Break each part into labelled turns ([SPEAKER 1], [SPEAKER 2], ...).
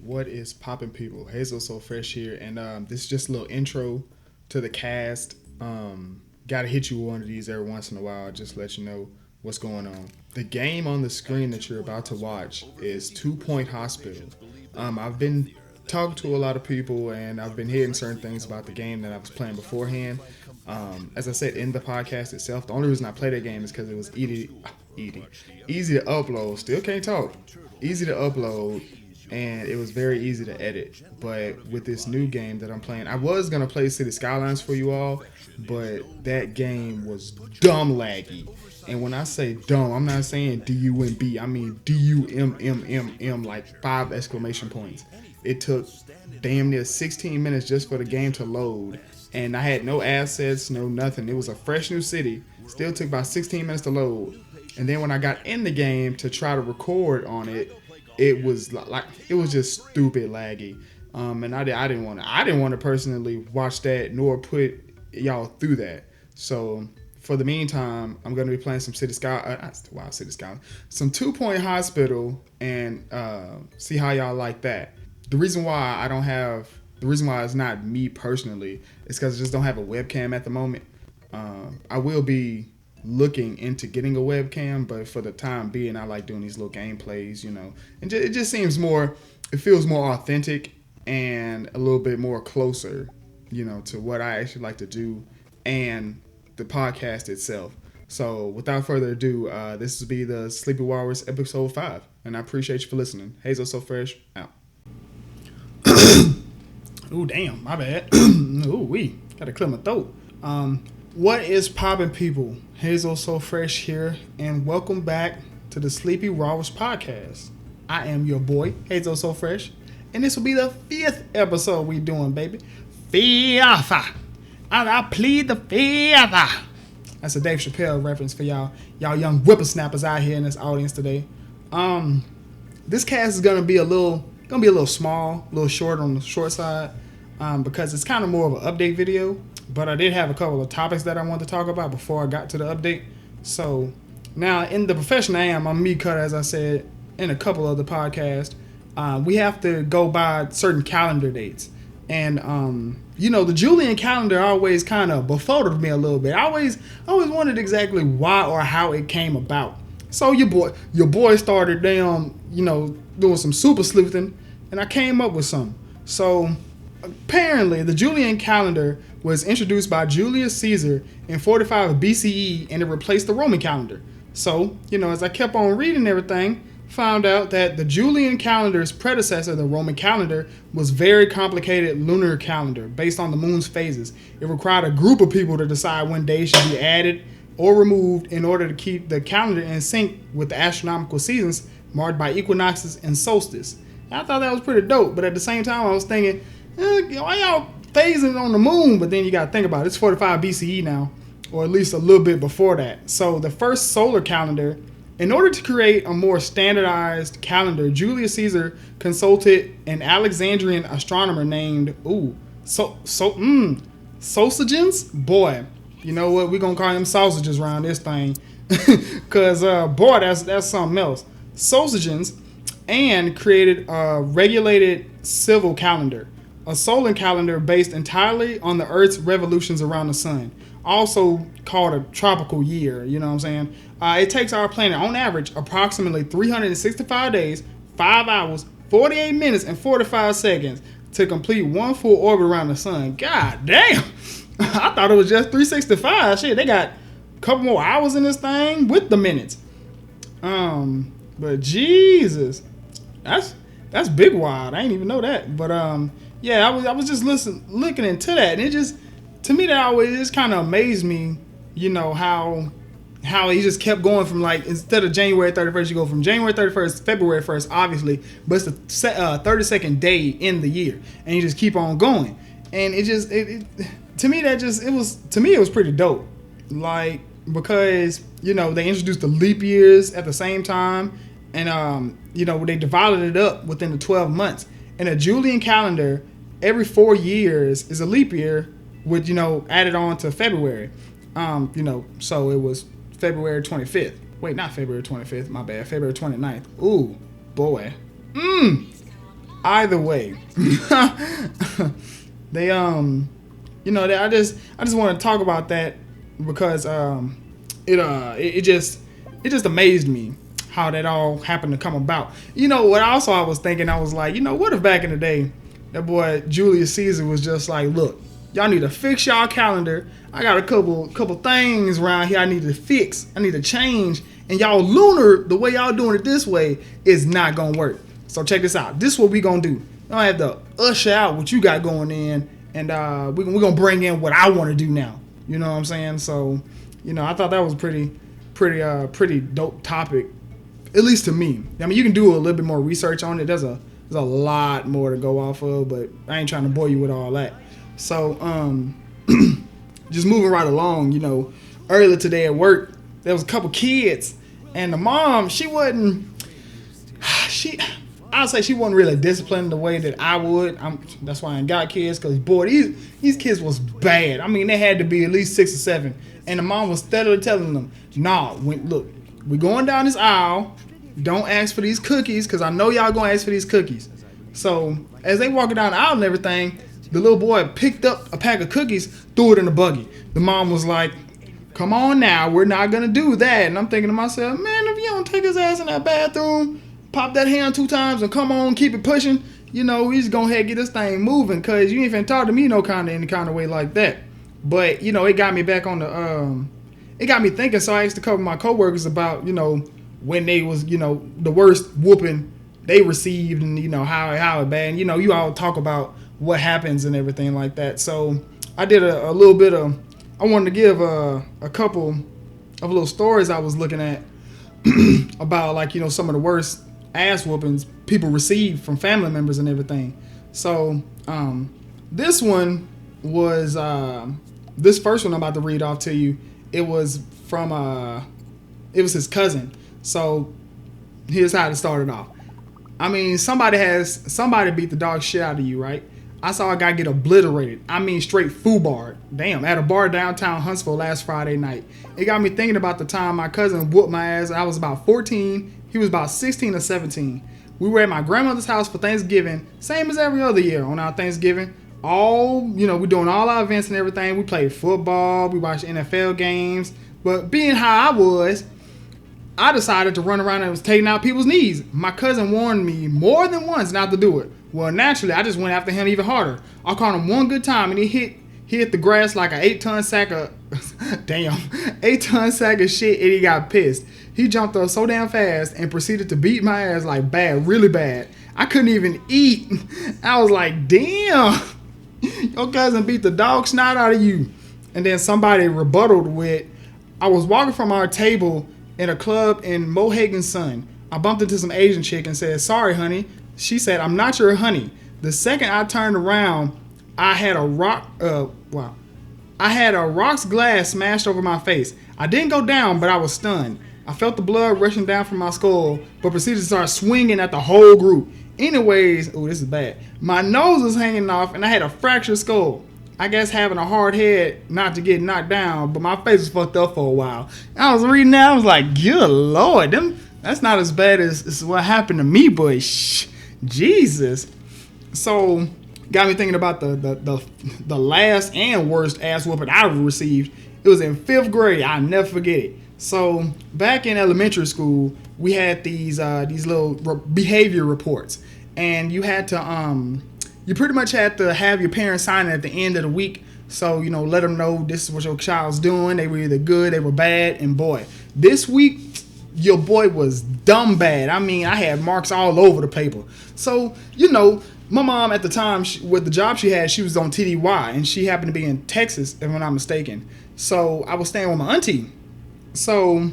[SPEAKER 1] What is poppin', people? Hazel So Fresh here, and this is just a little intro to the cast. Gotta hit you one of these every once in a while, just to let you know what's going on. The game on the screen that you're about to watch is 2 Point Hospital. I've been talking to a lot of people, and I've been hearing certain things about the game that I was playing beforehand. As I said in the podcast itself, the only reason I played that game is because it was easy to upload. Still can't talk. Easy to upload. And it was very easy to edit. But with this new game that I'm playing, I was going to play City Skylines for you all, but that game was dumb laggy. And when I say dumb, I'm not saying D-U-M-B. I mean D-U-M-M-M-M, like 5 exclamation points. It took damn near 16 minutes just for the game to load. And I had no assets, no nothing. It was a fresh new city. Still took about 16 minutes to load. And then when I got in the game to try to record on it, it was just stupid laggy, and I didn't want to personally watch that nor put y'all through that. So for the meantime, I'm gonna be playing some City some 2 Point Hospital, and see how y'all like that. The reason why it's not me personally is because I just don't have a webcam at the moment. I will be looking into getting a webcam, but for the time being, I like doing these little gameplays, and it just seems it feels more authentic and a little bit more closer, to what I actually like to do and the podcast itself. So without further ado, this will be the Sleepy Walrus episode 5, and I appreciate you for listening. Hazel So Fresh, out. Ooh, damn, my bad. Ooh, gotta clear my throat. What is poppin', people? Hazel So Fresh here, and welcome back to the Sleepy Walrus podcast. I am your boy, Hazel So Fresh, and this will be the 5th episode we doing, baby. Fifth. I plead the 5th. That's a Dave Chappelle reference for y'all young whippersnappers out here in this audience today. This cast is gonna be a little small, a little short on the short side, because it's kind of more of an update video. But I did have a couple of topics that I wanted to talk about before I got to the update. So now, in the profession I am, I'm meat cutter, as I said in a couple of the podcasts. We have to go by certain calendar dates. And, the Julian calendar always kind of befuddled me a little bit. I always wondered exactly why or how it came about. So your boy started doing some super sleuthing, and I came up with some. So apparently, the Julian calendar was introduced by Julius Caesar in 45 BCE, and it replaced the Roman calendar. So, as I kept on reading everything, found out that the Julian calendar's predecessor, the Roman calendar, was very complicated lunar calendar based on the moon's phases. It required a group of people to decide when days should be added or removed in order to keep the calendar in sync with the astronomical seasons marked by equinoxes and solstice. I thought that was pretty dope, but at the same time, I was thinking, why y'all phasing on the moon? But then you got to think about it. It's 45 BCE now, or at least a little bit before that. So the first solar calendar, in order to create a more standardized calendar, Julius Caesar consulted an Alexandrian astronomer named Sausagens. Boy, you know what? We're gonna call him sausages around this thing, cause boy, that's something else. Sausagens, and created a regulated civil calendar, a solar calendar based entirely on the Earth's revolutions around the sun, also called a tropical year. You know what I'm saying? It takes our planet, on average, approximately 365 days, 5 hours, 48 minutes, and 45 seconds to complete one full orbit around the sun. God damn! I thought it was just 365. Shit, they got a couple more hours in this thing with the minutes. But Jesus, that's big wild. I didn't even know that. But yeah, I was just looking into that, and it just, to me, that always just kind of amazed me. How he just kept going from, like, instead of January 31st, you go from January 31st to February 1st, obviously, but it's the 32nd day in the year, and you just keep on going. And it was pretty dope, like, because they introduced the leap years at the same time, and they divided it up within the 12 months. In a Julian calendar, every 4 years is a leap year, with added on to February. So it was February 25th. Wait, not February 25th, my bad. February 29th. Ooh, boy. Either way, they I just want to talk about that because it just amazed me how that all happened to come about. You know what? Also, I was thinking, I was like, what if back in the day, that boy Julius Caesar was just like, look, y'all need to fix y'all calendar. I got a couple things around here I need to fix. I need to change. And y'all lunar, the way y'all doing it this way is not gonna work. So check this out. This is what we gonna do. I don't have to usher out what you got going in, and we're gonna bring in what I want to do now. You know what I'm saying? So, I thought that was pretty dope topic, at least to me. I mean, you can do a little bit more research on it. There's a lot more to go off of, but I ain't trying to bore you with all that. So, just moving right along. Earlier today at work, there was a couple kids, and the mom, I'd say she wasn't really disciplined the way that I would. That's why I ain't got kids, because, boy, these kids was bad. I mean, they had to be at least 6 or 7. And the mom was steadily telling them, look, we're going down this aisle. Don't ask for these cookies, because I know y'all going to ask for these cookies. So, as they walking down the aisle and everything, the little boy picked up a pack of cookies, threw it in the buggy. The mom was like, come on now, we're not going to do that. And I'm thinking to myself, man, if you don't take his ass in that bathroom, pop that hand 2 times and come on, keep it pushing, we just go ahead and get this thing moving, because you ain't finna talk to me any kind of way like that. But, it got me back on it got me thinking. So I asked a couple of my coworkers about, when they was, the worst whooping they received, and, how it bad. And, you all talk about what happens and everything like that. So I did a little bit of, I wanted to give a couple of little stories I was looking at about, like, some of the worst ass whoopings people receive from family members and everything. So this one was this first one I'm about to read off to you. It was from it was his cousin. So here's how it started off. I mean, somebody beat the dog shit out of you, right? I saw a guy get obliterated. I mean, straight foobarred. Damn, at a bar downtown Huntsville last Friday night. It got me thinking about the time my cousin whooped my ass. I was about 14. He was about 16 or 17. We were at my grandmother's house for Thanksgiving, same as every other year on our Thanksgiving. We're doing all our events and everything. We played football, we watched NFL games. But being how I was, I decided to run around and was taking out people's knees. My cousin warned me more than once not to do it. Well, naturally, I just went after him even harder. I caught him one good time, and he hit the grass like an 8-ton sack of 8-ton sack of shit, and he got pissed. He jumped up so damn fast and proceeded to beat my ass like bad, really bad. I couldn't even eat. I was like, damn, your cousin beat the dog snot out of you. And then somebody rebutted with, I was walking from our table in a club in Mohegan Sun. I bumped into some Asian chick and said, sorry, honey. She said, I'm not your honey. The second I turned around, I had a rocks glass smashed over my face. I didn't go down, but I was stunned. I felt the blood rushing down from my skull, but proceeded to start swinging at the whole group. Anyways, this is bad. My nose was hanging off, and I had a fractured skull. I guess having a hard head not to get knocked down, but my face was fucked up for a while. I was reading that, I was like, good Lord, that's not as bad as what happened to me, but Jesus. So, got me thinking about the last and worst ass whooping I ever received. It was in 5th grade. I'll never forget it. So, back in elementary school, we had these little behavior reports, and you had to you pretty much had to have your parents sign it at the end of the week. So, let them know this is what your child's doing. They were either good, they were bad, and boy, this week your boy was dumb bad. I mean, I had marks all over the paper. So, my mom at the time, with the job she had, she was on TDY, and she happened to be in Texas, if I'm not mistaken. So I was staying with my auntie. So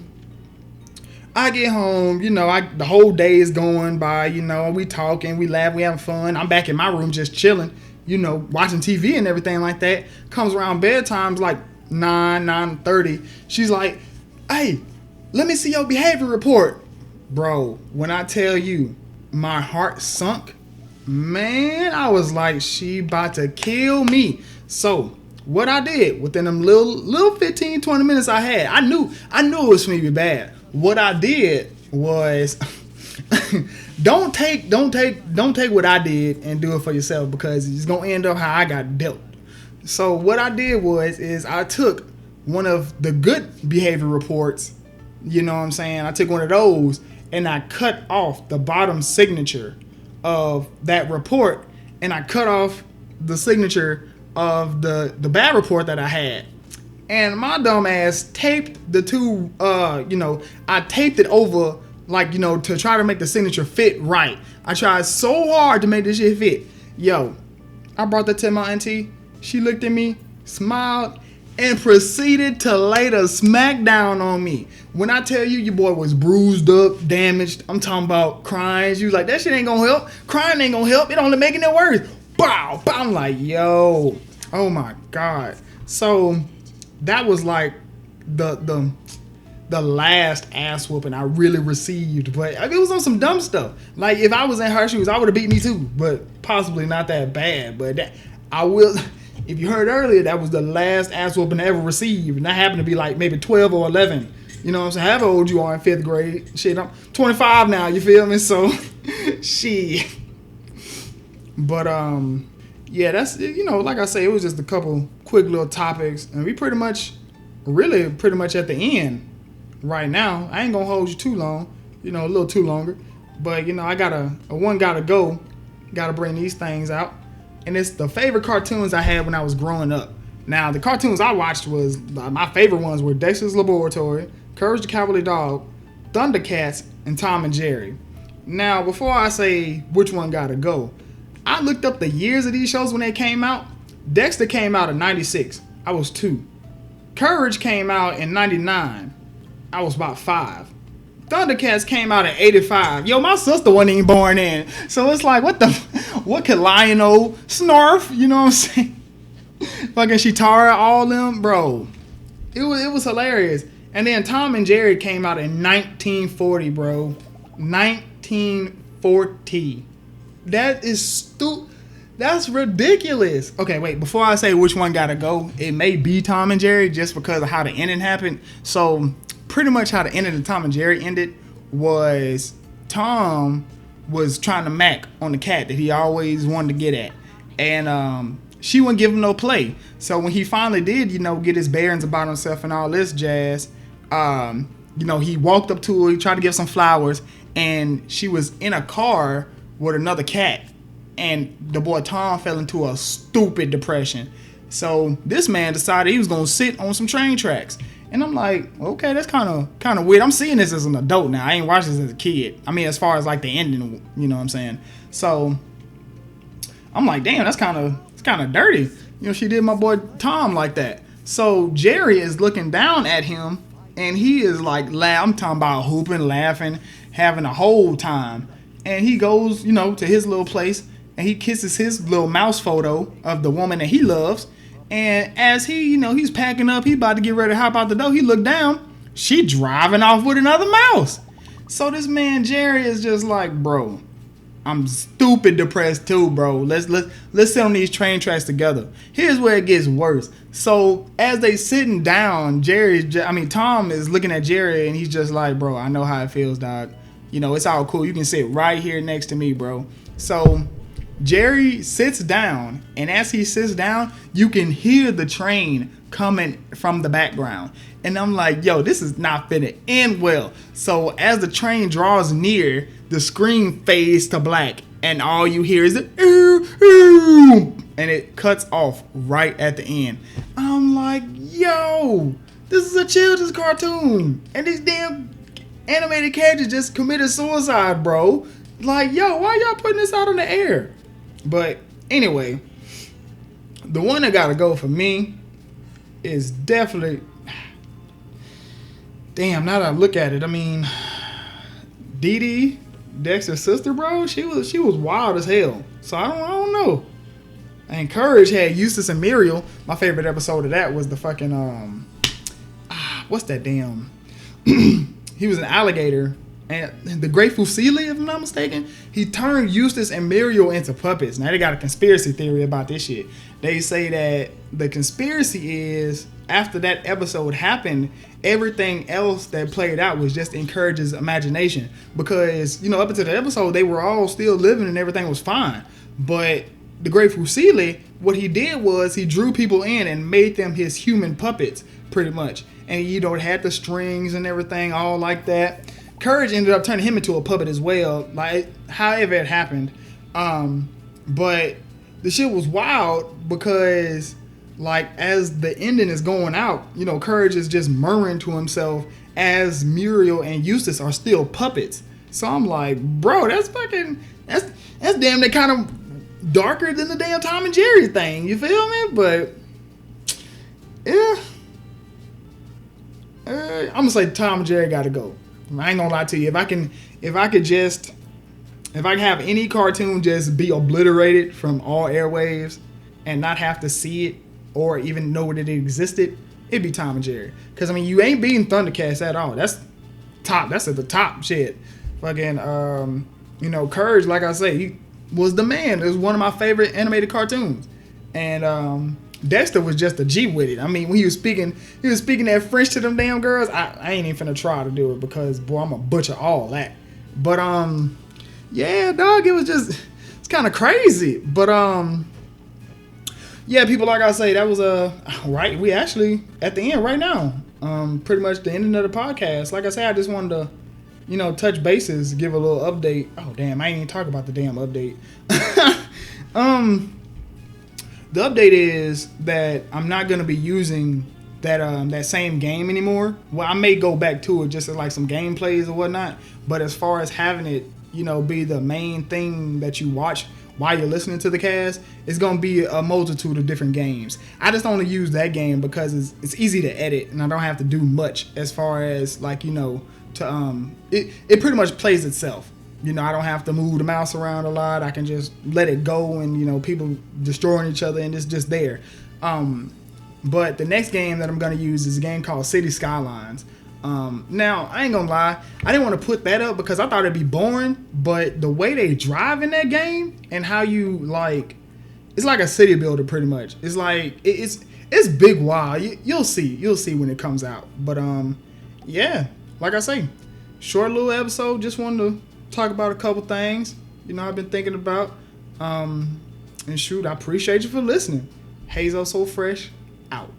[SPEAKER 1] I get home, the whole day is going by, we talking, we laugh, we having fun. I'm back in my room just chilling, watching TV and everything like that. Comes around bedtime's like 9:30. She's like, hey, let me see your behavior report. Bro, when I tell you, my heart sunk. Man, I was like, she about to kill me. So what I did within them little 15, 20 minutes I had, I knew it was going to be bad. What I did was don't take what I did and do it for yourself, because it's gonna end up how I got dealt. So what I did is I took one of the good behavior reports, you know what I'm saying? I took one of those and I cut off the bottom signature of that report, and I cut off the signature of the bad report that I had. And my dumb ass taped the two, I taped it over, like, to try to make the signature fit right. I tried so hard to make this shit fit. Yo, I brought that to my auntie. She looked at me, smiled, and proceeded to lay the smack down on me. When I tell you your boy was bruised up, damaged, I'm talking about crying. She was like, that shit ain't gonna help. Crying ain't gonna help. It only making it worse. Bow, bow. I'm like, yo, oh my God. So that was like the last ass whooping I really received. But it was on some dumb stuff. Like, if I was in her shoes, I would have beat me too, but possibly not that bad. But that, I will. If you heard earlier, that was the last ass whooping I ever received. And that happened to be like maybe 12 or 11. You know what I'm saying? However old you are in 5th grade. Shit, I'm 25 now, you feel me? So, shit. But, yeah, that's, like I say, it was just a couple quick little topics. And we pretty much at the end right now. I ain't gonna hold you too long, a little too longer. But, I got a one gotta go. Gotta bring these things out. And it's the favorite cartoons I had when I was growing up. Now, the cartoons I watched was, my favorite ones were Dexter's Laboratory, Courage the Cowardly Dog, Thundercats, and Tom and Jerry. Now, before I say which one gotta go, I looked up the years of these shows when they came out. Dexter came out in 96. I was 2. Courage came out in 99. I was about 5. Thundercats came out in 85. Yo, my sister wasn't even born in. So it's like, what could Lionel, Snarf, you know what I'm saying? Fucking Shitara, all them, bro. It was hilarious. And then Tom and Jerry came out in 1940, bro. 1940. That is That's ridiculous. Okay, wait, before I say which one gotta go, it may be Tom and Jerry just because of how the ending happened. So pretty much how the ending of Tom and Jerry ended was Tom was trying to mac on the cat that he always wanted to get at. And she wouldn't give him no play. So when he finally did, get his bearings about himself and all this jazz, he walked up to her, he tried to give some flowers, and she was in a car with another cat. And the boy Tom fell into a stupid depression. So this man decided he was going to sit on some train tracks. And I'm like, okay, that's kind of weird. I'm seeing this as an adult now. I ain't watched this as a kid. I mean, as far as like the ending, you know what I'm saying? So I'm like, damn, it's kind of dirty. She did my boy Tom like that. So Jerry is looking down at him, and he is like, I'm talking about hooping, laughing, having a whole time. And he goes, to his little place, and he kisses his little mouse photo of the woman that he loves. And as he, he's packing up, he's about to get ready to hop out the door, he looked down, she driving off with another mouse. So this man Jerry is just like, bro, I'm stupid depressed too, bro. Let's sit on these train tracks together. Here's where it gets worse. So as they sitting down, Tom is looking at Jerry, and he's just like, bro, I know how it feels, dog. It's all cool. You can sit right here next to me, bro. So Jerry sits down, and as he sits down, you can hear the train coming from the background. And I'm like, yo, this is not finna end well. So as the train draws near, the screen fades to black, and all you hear is the ooh, ooh, and it cuts off right at the end. I'm like, yo, this is a children's cartoon, and these damn animated characters just committed suicide, bro. Like, yo, why y'all putting this out on the air? But anyway, the one that gotta go for me is definitely, damn, now that I look at it, I mean, Dee Dee, Dexter's sister, bro, she was wild as hell. So I don't know. And Courage had Eustace and Muriel. My favorite episode of that was the fucking what's that damn he was an alligator, and the Grateful Sealy, if I'm not mistaken, he turned Eustace and Muriel into puppets. Now they got a conspiracy theory about this shit. They say that the conspiracy is after that episode happened, everything else that played out was just encourages imagination. Because, up until the episode, they were all still living and everything was fine. But the Grateful Sealy, what he did was he drew people in and made them his human puppets, pretty much. And, it had the strings and everything all like that. Courage ended up turning him into a puppet as well, like however it happened. But the shit was wild because, like, as the ending is going out, Courage is just murmuring to himself as Muriel and Eustace are still puppets. So I'm like, bro, that's damn near kind of darker than the damn Tom and Jerry thing. You feel me? But yeah, I'm gonna say Tom and Jerry gotta go. I ain't gonna lie to you. If I can have any cartoon just be obliterated from all airwaves and not have to see it or even know that it existed, it'd be Tom and Jerry. Because, you ain't beating Thundercats at all. That's top. That's at the top shit. Fucking, Courage, like I say, he was the man. It was one of my favorite animated cartoons. And Dexter was just a G with it. When he was speaking that French to them damn girls, I ain't even finna try to do it because, boy, I'm gonna butcher all that. But, yeah, dog, it's kind of crazy. But, yeah, people, like I say, that was right. We actually at the end right now. Pretty much the ending of the podcast. Like I say, I just wanted to, touch bases, give a little update. Oh, damn, I ain't even talk about the damn update. The update is that I'm not going to be using that same game anymore. Well, I may go back to it just as like some gameplays or whatnot. But as far as having it, be the main thing that you watch while you're listening to the cast, it's going to be a multitude of different games. I just only use that game because it's easy to edit and I don't have to do much as far as like, it pretty much plays itself. I don't have to move the mouse around a lot. I can just let it go and, people destroying each other and it's just there. But the next game that I'm going to use is a game called City Skylines. Now, I ain't going to lie. I didn't want to put that up because I thought it'd be boring. But the way they drive in that game and how you, like, it's like a city builder pretty much. It's like, it's big wow. You'll see. You'll see when it comes out. But, yeah, like I say, short little episode. Just wanted to talk about a couple things I've been thinking about, and shoot, I appreciate you for listeing. Hazel So Fresh out.